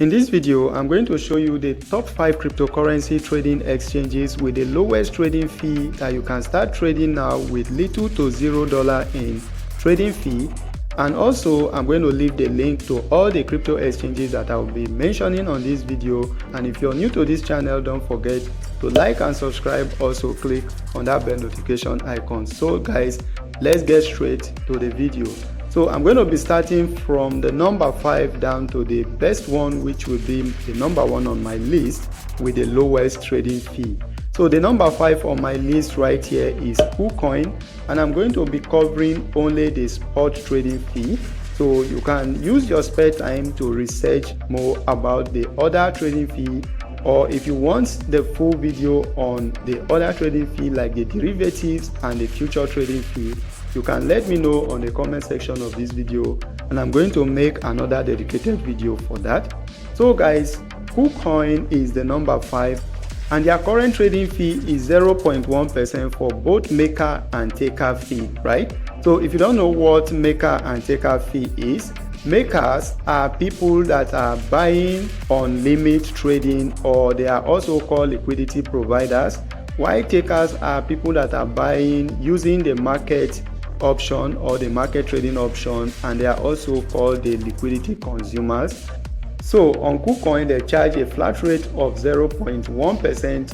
In this video, I'm going to show you the top 5 cryptocurrency trading exchanges with the lowest trading fee that you can start trading now with little to $0 in trading fee. And also, I'm going to leave the link to all the crypto exchanges that I will be mentioning on this video. And if you're new to this channel, don't forget to like and subscribe. Also, click on that bell notification icon. So guys, let's get straight to the video. So I'm going to be starting from the number 5 down to the best one, which will be the number 1 on my list with the lowest trading fee. So the number 5 on my list right here is KuCoin, and I'm going to be covering only the spot trading fee. So you can use your spare time to research more about the other trading fee, or if you want the full video on the other trading fee like the derivatives and the future trading fee, you can let me know on the comment section of this video, and I'm going to make another dedicated video for that. So guys, KuCoin is the number 5, and their current trading fee is 0.1% for both maker and taker fee, right? So if you don't know what maker and taker fee is, makers are people that are buying on limit trading, or they are also called liquidity providers, while takers are people that are buying using the market option or the market trading option, and they are also called the liquidity consumers. So on KuCoin, they charge a flat rate of 0.1%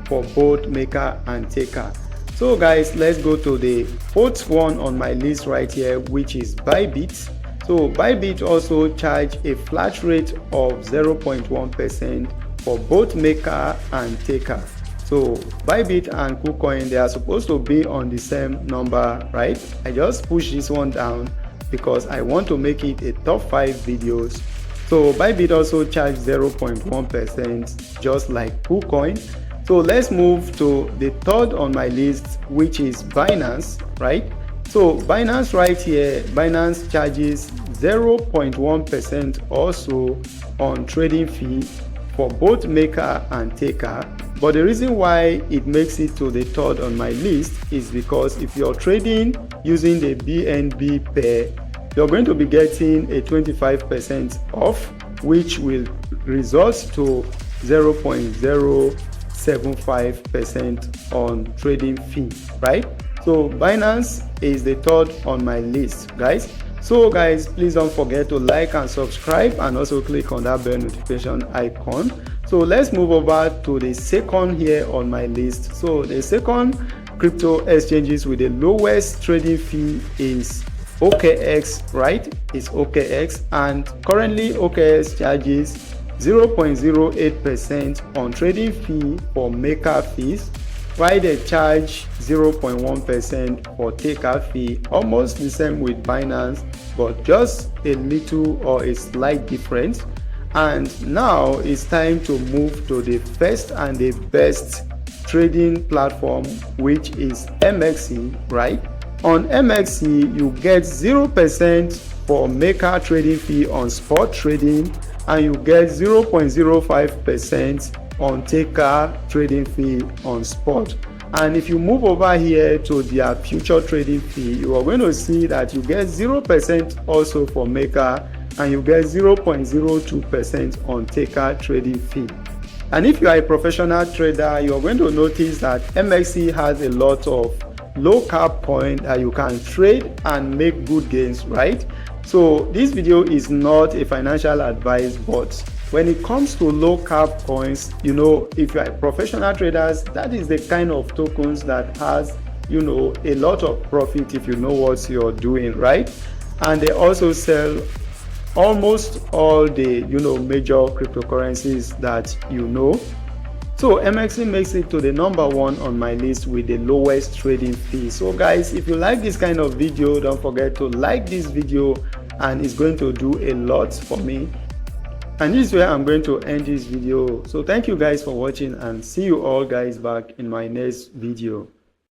for both maker and taker. So guys, let's go to the fourth one on my list right here, which is Bybit. So Bybit also charge a flat rate of 0.1% for both maker and taker. So Bybit and KuCoin, they are supposed to be on the same number, right? I just push this one down because I want to make it a top 5 videos. So Bybit also charges 0.1% just like KuCoin. So let's move to the third on my list, which is Binance, right? So Binance right here, Binance charges 0.1% also on trading fee for both maker and taker. But the reason why it makes it to the third on my list is because if you're trading using the BNB pair, you're going to be getting a 25% off, which will result to 0.075% on trading fee, right? So Binance is the third on my list, guys. So guys, please don't forget to like and subscribe, and also click on that bell notification icon. So let's move over to the second here on my list. So the second crypto exchanges with the lowest trading fee is OKX, right? It's OKX, and currently OKX charges 0.08% on trading fee for maker fees, while they charge 0.1% for taker fee, almost the same with Binance, but just a little or a slight difference. And now it's time to move to the first and the best trading platform, which is MXC, right? On MXC, you get 0% for maker trading fee on spot trading, and you get 0.05% on taker trading fee on spot. And if you move over here to their future trading fee, you are going to see that you get 0% also for maker, and you get 0.02% on taker trading fee. And if you are a professional trader, you are going to notice that MXC has a lot of low cap coin that you can trade and make good gains, right? So this video is not a financial advice, but when it comes to low cap coins, you know, if you are professional traders, that is the kind of tokens that has, you know, a lot of profit if you know what you're doing, right? And they also sell almost all the, you know, major cryptocurrencies that you know. So MXC makes it to the number 1 on my list with the lowest trading fee. So guys, if you like this kind of video, don't forget to like this video, and it's going to do a lot for me. And this is where I'm going to end this video. So thank you guys for watching, and see you all guys back in my next video.